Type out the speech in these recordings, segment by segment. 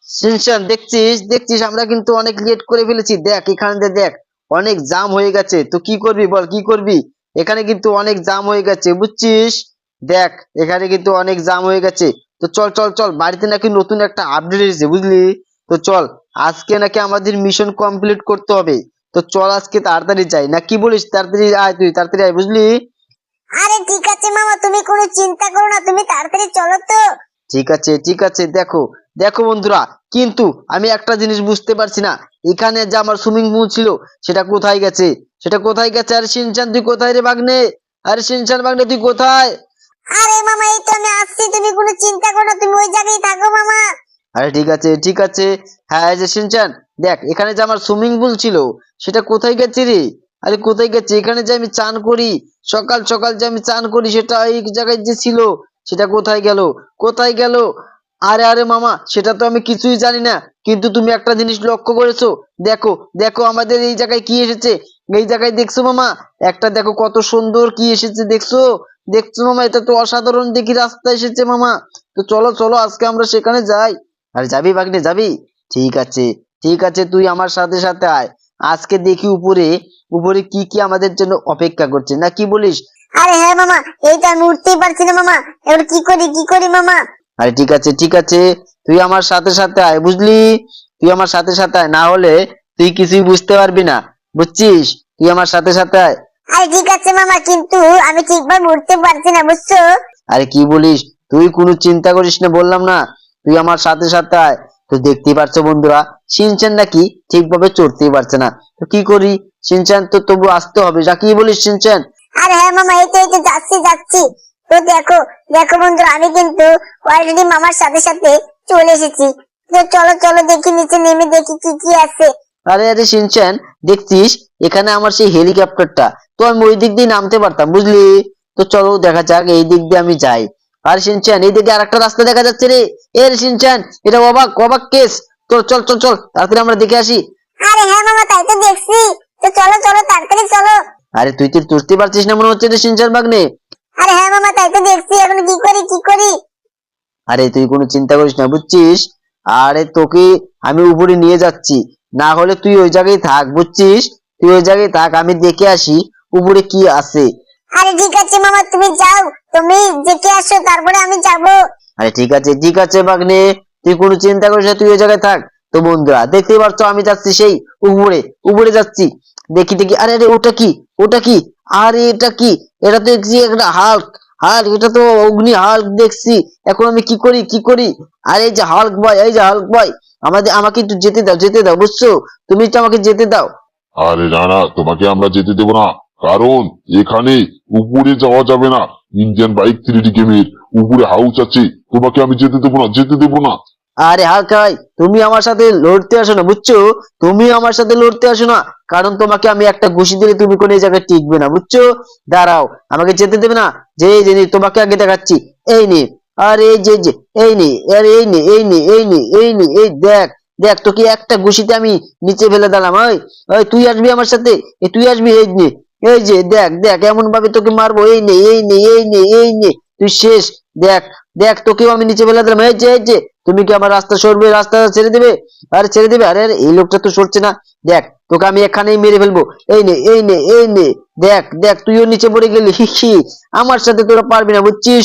Shinchan দেখছিস দেখছিস আমরা কিন্তু অনেক লেট করে ফেলেছি। দেখ এখানে দেখ অনেক জাম হয়ে গেছে। তো কি করবি বল, কি করবি? এখানে কিন্তু অনেক জাম হয়ে গেছে বুঝছিস। দেখ এখানে কিন্তু অনেক জাম হয়ে গেছে। তো চল চল চল, বাড়িতে নাকি নতুন একটা আপডেট এসেছে বুঝলি। তো চল, আজকে নাকি আমাদের মিশন কমপ্লিট করতে হবে। তো চল আজকে তাড়াতাড়ি যাই, না কি বলিস? তাড়াতাড়ি আয়, তুই তাড়াতাড়ি আয় বুঝলি। আরে ঠিক আছে মামা, তুমি কোনো চিন্তা করো না, তুমি তাড়াতাড়ি চলো তো। ঠিক আছে ঠিক আছে, দেখো দেখো বন্ধুরা, কিন্তু আমি একটা জিনিস বুঝতে পারছি না, এখানে যে আমার সুইমিং পুল ছিল সেটা কোথায় গেছে? সেটা কোথায় গেছে? আরে শিনচান তুই কোথায় রে বাগনে? আরে শিনচান বাগনে তুই কোথায়? আরে মামা, এই তো আমি আসছি, তুমি কোনো চিন্তা করো না, তুমি ওই জায়গায় থাকো মামা। আরে ঠিক আছে ঠিক আছে। হ্যাঁ এই যে শিনচান, দেখ এখানে যে আমার সুইমিং পুল ছিল সেটা কোথায় গেছে রে? আরে কোথায় গেছে? এখানে যে আমি চান করি, সকাল সকাল যে আমি চান করি সেটা এই জায়গায় যে ছিল সেটা কোথায় গেল? কোথায় গেল? আরে আরে মামা, সেটা তো আমি কিছুই জানি না। কিন্তু তুমি একটা জিনিস লক্ষ্য করেছো? দেখো দেখো আমাদের এই জায়গায় কি এসেছে। এই জায়গায় দেখছো মামা? একটা দেখো কত সুন্দর কি এসেছে, দেখছো? দেখছো মামা? এটা তো অসাধারণ দেখি রাস্তা এসেছে মামা। তো চলো চলো আজকে আমরা সেখানে যাই। আরে যাবি ভাগ্নে যাবি? ঠিক আছে ঠিক আছে, তুই আমার সাথে সাথে আয়। আজকে দেখি উপরে উপরে কি কি আমাদের জন্য অপেক্ষা করছে, না কি বলিস? আরে হ্যাঁ মামা, এই তো আমি উঠতেই পারছি না মামা, এবার কি করি কি করি মামা। আরে ঠিক আছে ঠিক আছে, তুই আমার সাথে সাথে আয় বুঝলি। তুই আমার সাথে সাথে আয়, না হলে তুই কিছুই বুঝতে পারবি না বুঝছিস। তুই আমার সাথে সাথে আয়। আরে ঠিক আছে মামা, কিন্তু আমি ঠিকভাবে উঠতে পারছি না বুঝছো। আরে কি বলিস? তুই কোনো চিন্তা করিস না, বললাম না। তুই আমার সাথে সাথে আয়। তো দেখতেই পারছো বন্ধুরা, শিনচান নাকি ঠিকভাবে চড়তেই পারছে না। তো কি করি? শিনচান তো তবু আসতে হবে, যা কি বলিস শিনচান? আরে হ্যাঁ মামা, এই তো যাচ্ছি যাচ্ছি। তো দেখো দেখো বন্ধুরা, আমি কিন্তু অলরেডি মামার সাথে সাথে চলে এসেছি। তো চলো চলো দেখি, নিচে নেমে দেখি কি কি আছে। আরে আরে শিনচান, দেখছিস এখানে আমার সেই হেলিকপ্টারটা, তো আমি ওই দিক দিয়ে নামতে পারতাম বুঝলি। তো চলো দেখা যাক, এই দিক দিয়ে আমি যাই। আর শিনচান এই দিকে আরেকটা রাস্তা দেখা যাচ্ছে রে। এ রে শিনচান, এটা অবাক অবাক কেস। তো চল চল চল তাড়াতাড়ি আমরা দেখে আসি। আরে হ্যাঁ মামা, তাই তো দেখছি। তো চলো চলো তাড়াতাড়ি চলো। আরে তুই তো চড়তে পারছিস না মনে হচ্ছে রে শিনচান বাগনে। আরে হ্যাঁ মামা, তাই তো দেখছি, এখন কি করি কি করি। আরে তুই কোনো চিন্তা করিস না বুঝছিস। আরে তোকে আমি উপরে নিয়ে যাচ্ছি, না হলে তুই ওই জায়গায় থাক বুঝছিস। তুই ওই জায়গায় থাক, আমি দেখে আসি উপরে কি আছে। আরে ঠিক আছে মামা, তুমি যাও, তুমি দেখে আসো, তারপরে আমি যাবো। আরে ঠিক আছে বাগনে, তুই কোনো চিন্তা করিস না, তুই ওই জায়গায় থাক। তো বন্ধুরা দেখতেই পাচ্ছ আমি যাচ্ছি সেই উপরে উপরে যাচ্ছি। দেখি দেখি, আরে আরে ওটা কি? ওটা কি? আরে এটা কি? এটা তো দেখছি একটা হাল্ক। হাল্ক, এটা তো অগ্নি হাল্ক দেখছি। এখন আমি কি করি কি করি? আরে এই যে হাল্ক বয়, এই যে হাল্ক বয়, আমাকে একটু যেতে দাও বুঝছো। তুমি একটু আমাকে যেতে দাও। আরে না না, তোমাকে আমরা যেতে দেবো না। কারণ এখানে উপরে যাওয়া যাবে না। ইন্ডিয়ান বাইক 3D গেমের উপরে হাউস আছে, তোমাকে আমি যেতে দেবো না, যেতে দেবো না। আরে হাল্ক ভাই, তুমি আমার সাথে লড়তে আসো না বুঝছো। তুমি আমার সাথে লড়তে আসো না, কারণ তোমাকে আমি একটা ঘুষি দিলে তুমি কোনো এই জায়গায় টিকবে না বুঝছো। দাঁড়াও, আমাকে যেতে দেবে না। যে এই যে নে, তোমাকে আগে দেখাচ্ছি। এই নে। আর এই যে এই নে, আরে এই নে এই নে এই নে এই নে, এই দেখ দেখ তোকে একটা ঘুষিতে আমি নিচে ফেলে দিলাম। ওই ওই তুই আসবি আমার সাথে, এই তুই আসবি, এই নে। এই যে দেখ দেখ এমন ভাবে তোকে মারবো, এই নে এই নে এই নে এই নে, তুই শেষ। দেখ দেখ তোকেও আমি নিচে ফেলে দিলাম, এই যে তুমি কি আমার রাস্তা সরবে? রাস্তা ছেড়ে দিবে? আরে ছেড়ে দিবে? আরে আরে, এই লোকটা তো সরছে না। দেখ তোকে আমি এখানেই মেরে ফেলবো। এই নে এই নে এই নে। দেখ দেখ তুইও নিচে পড়ে গেলি, হি হি। আমার সাথে তোরা পারবি না বুঝছিস।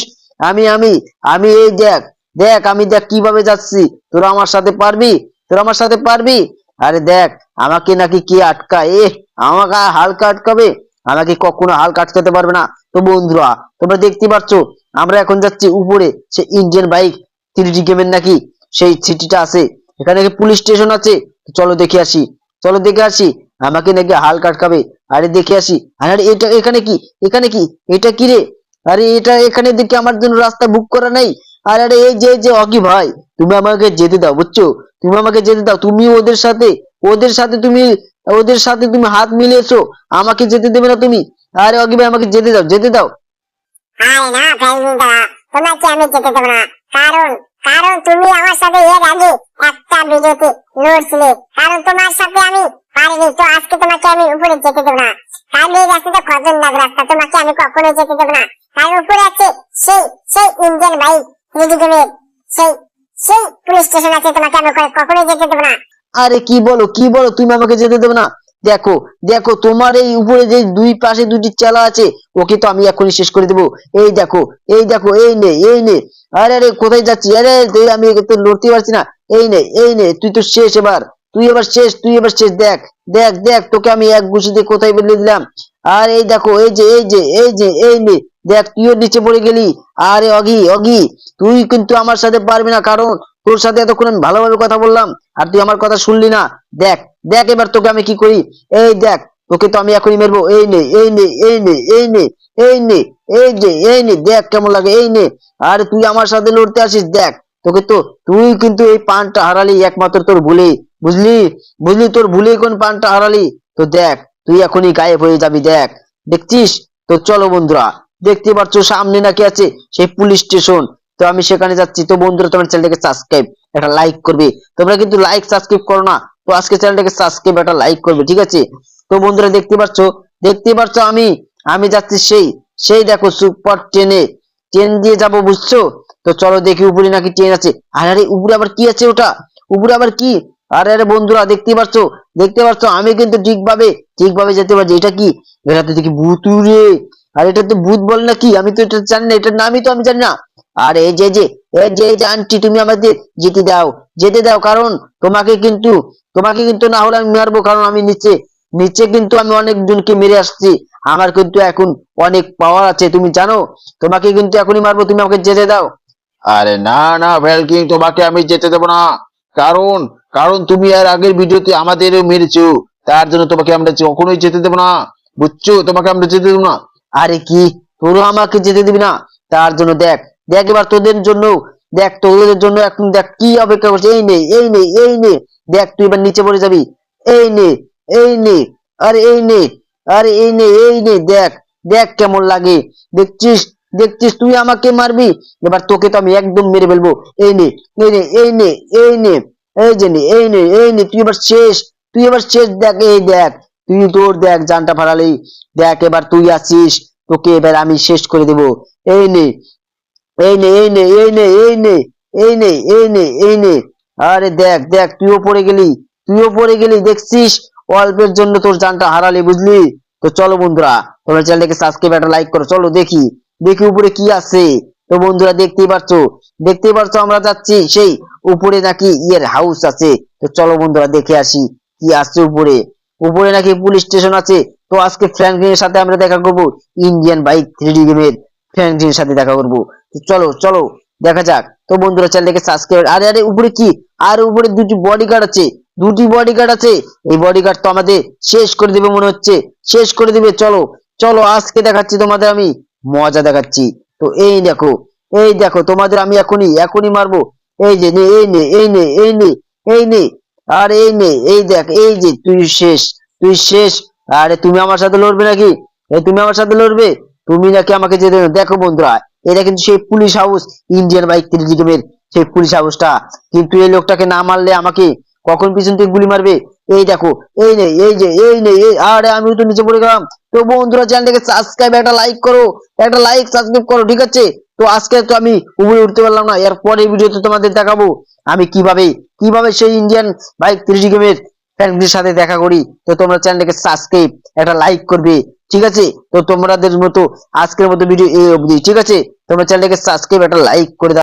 আমি আমি আমি এই দেখ দেখ আমি দেখ কিভাবে যাচ্ছি। তোরা আমার সাথে পারবি? তোরা আমার সাথে পারবি? আরে দেখ, আমাকে নাকি কি আটকায়? আমাকে হালকা আটকাবে? আমাকে কখনো হালকা আটকাতে পারবে না। তো বন্ধুরা তোমরা দেখতে পাচ্ছ, আমরা এখন যাচ্ছি উপরে, সে ইন্ডিয়ান বাইক 3D গেমের নাকি সেই সিটিটা আছে। এখানে নাকি পুলিশ স্টেশন আছে। চলো দেখে আসি, চলো দেখে আসি। আমাকে নাকি হাল কাটকাবে। আরে দেখে আসি। আরে আরে, এটা এখানে কি? এখানে কি? এটা কি রে? আরে এটা এখানে দেখি আমার জন্য রাস্তা বুক করা নেই। আরে আরে, এই যে অকি ভাই, তুমি আমাকে যেতে দাও বুঝছো। তুমি আমাকে যেতে দাও, তুমি ওদের সাথে তুমি হাত মিলিয়েছো, আমাকে যেতে দেবে না তুমি। আরে অকি ভাই, আমাকে যেতে দাও যেতে দাও। আরে না ফ্রাঙ্কলিন দাদা, তোমাকে আমি যেতে দেবো না। কারণ কারণ তুমি আমার সাথে এর আগে একটা ভিডিওতে লড়ছিলে, কারণ তোমার সাথে আমি পারিনি। তো আজকে তোমাকে আমি উপরে যেতে দেবো না, কারণ এই রাস্তাটা খতরনাক রাস্তা, তোমাকে আমি কখনো যেতে দেবো না। কারণ উপরে আছে সেই সেই ইন্ডিয়ান বাইক 3D গেমের সেই সেই পুলিশ স্টেশন আছে, তোমাকে আমি কখনোই যেতে দেবো না। আরে কি বলো তুমি আমাকে যেতে দেবে না? দেখো দেখো তোমার এই উপরে যে দুই পাশে দুটি চেলা আছে, ওকে তো আমি এখনই শেষ করে দেবো। এই দেখো এই নে। আরে আরে কোথায় যাচ্ছি? আরে আমি তো লড়তে পারছি না। এই নে তুই তো শেষ এবার। তুই এবার শেষ। দেখ দেখ দেখ তোকে আমি এক ঘুষিতে কোথায় বেরিয়ে দিলাম। আর এই দেখো এই নে। দেখ তুইও নিচে পড়ে গেলি। আরে অগি তুই কিন্তু আমার সাথে পারবি না, কারণ তোর সাথে এতক্ষণ আমি ভালোভাবে কথা বললাম আর তুই আমার কথা শুনলি না। দেখ দেখ এবার তোকে আমি কি করি। এই দেখ তোকে তো আমি এখনই মেরবো। এই নে এই নে দেখ কেমন লাগে। এই নে। আরে তুই আমার সাথে লড়তে আসিস? দেখ তোকে তো, তুই কিন্তু এই পানটা হারালি একমাত্র তোর ভুলে। বুঝলি তোর ভুলেই কোন পানটা হারালি। তো দেখ তুই এখনই গায়েব হয়ে যাবি। দেখ দেখছিস? তো চলো বন্ধুরা, দেখতে পাচ্ছ সামনে নাকি আছে সেই পুলিশ স্টেশন। তো আমি সেখানে যাচ্ছি। তো বন্ধুরা তোমার চ্যানেলটাকে সাবস্ক্রাইব, একটা লাইক করবে। তোমরা কিন্তু লাইক সাবস্ক্রাইব করো না, তো আজকে চ্যানেলটাকে সাবস্ক্রাইব একটা লাইক করবে, ঠিক আছে? তো বন্ধুরা দেখতে পাচ্ছ আমি যাচ্ছি সেই দেখো সুপার ট্রেন দিয়ে যাব, বুঝছো? তো চলো দেখি উপরে নাকি ট্রেন আছে। আরে আরে উপরে আবার কি আছে? ওটা উপরে আবার কি? আরে আরে বন্ধুরা দেখতে পাচ্ছ আমি কিন্তু ঠিকভাবে যেতে পারছি। এটা কি? এটা তো দেখি ভূত রে। আর এটা তো ভূত বল নাকি? আমি তো এটা জানি না, এটার নামই তো আমি জানি না। আর এই যে আন্টি, তুমি আমাদের যেতে দাও, কারণ তোমাকে কিন্তু না হলে আমি মারবো, কারণ আমি নিচে কিন্তু আমি অনেকজনকে মেরে আসছি। আমার কিন্তু এখন অনেক পাওয়ার আছে, তুমি জানো। তোমাকে কিন্তু এখনই মারবো, তুমি আমাকে যেতে দাও। আরে না ভ্যালকিং, তোমাকে আমি যেতে দেবো না, কারণ কারণ তুমি আর আগের ভিডিওতে আমাদেরও মেরেছো, তার জন্য তোমাকে আমরা কখনোই যেতে দেবো না, বুঝছো? তোমাকে আমরা যেতে দেবো না। আরে কি, তোরা আমাকে যেতে দিবি না? তার জন্য দেখ দেখ এবার তোদের জন্য এখন দেখ কি অপেক্ষা করছে। এই নে দেখ তুই এবার নিচে পড়ে যাবি। এই নে এই নে আরে এই নে দেখ দেখ কেমন লাগে। দেখছিস দেখছিস তুই আমাকে মারবি, এবার তোকে তো আমি একদম মেরে ফেলবো। এই নে এই নে এই নে এই নে এই নে তুই এবার শেষ। দেখ এই দেখ তুই তোর দেখ জানটা ফাড়ালি। দেখ এবার তুই আছিস, তোকে এবার আমি শেষ করে দেবো। এই নে এই নে। আরে দেখ দেখ তুইও পড়ে গেলি দেখছিস? অল্পের জন্য তোর জানটা হারালি, বুঝলি? তো চলো বন্ধুরা, তোমরা চ্যানেলটাকে সাবস্ক্রাইব একটা লাইক করো। চলো দেখি উপরে কি আছে। তো বন্ধুরা দেখতেই পারছো আমরা যাচ্ছি সেই উপরে নাকি ইয়ের হাউস আছে। তো চলো বন্ধুরা দেখে আসি কি আছে উপরে নাকি পুলিশ স্টেশন আছে। তো আজকে ফ্র্যাঙ্কলিনের সাথে আমরা দেখা করবো, ইন্ডিয়ান বাইক 3D গেমের ফ্র্যাঙ্কলিনের সাথে দেখা করবো। তো চলো দেখা যাক। তো বন্ধুরা চ্যানেলটাকে সাবস্ক্রাইব। আরে আরে উপরে কি? আর উপরে দুটি বডিগার্ড আছে। এই বডিগার্ড তো আমাদের শেষ করে দিবে মনে হচ্ছে, শেষ করে দিবে। চলো আজকে দেখাচ্ছি তোমাদের, আমি মজা দেখাচ্ছি। তো এই দেখো তোমাদের আমি এখনই মারবো। এই যে নে এই নে আর এই নে এই দেখ, এই যে তুই শেষ। আরে তুমি আমার সাথে লড়বে নাকি? তুমি আমার সাথে লড়বে? তুমি নাকি আমাকে যেতে দেবে? দেখো বন্ধুরা, এটা কিন্তু সেই police house, Indian bike 3D গেমের সেই পুলিশ হাউসটা। কিন্তু এই লোকটাকে না মারলে আমাকে কখন পিছন থেকে গুলি মারবে। এই দেখো এই নে আরে আমি তো নিচে পড়ে গেলাম। তো বন্ধুরা চ্যানেলটাকে সাবস্ক্রাইব একটা লাইক সাবস্ক্রাইব করো, ঠিক আছে? তো আজকে তো আমি উপরে উঠতে পারলাম না, এর পরের ভিডিওতে তোমাদের দেখাবো আমি কিভাবে সেই ইন্ডিয়ান বাইক 3D গেমের ফ্যানদের সাথে দেখা করি। তো তোমরা চ্যানেলটাকে সাবস্ক্রাইব একটা লাইক করবে, ঠিক আছে? তো তোমাদের মতো আজকের মতো ভিডিও এই অবধি, ঠিক আছে? তোমরা চ্যানেলটাকে সাবস্ক্রাইব একটা লাইক করে দাও।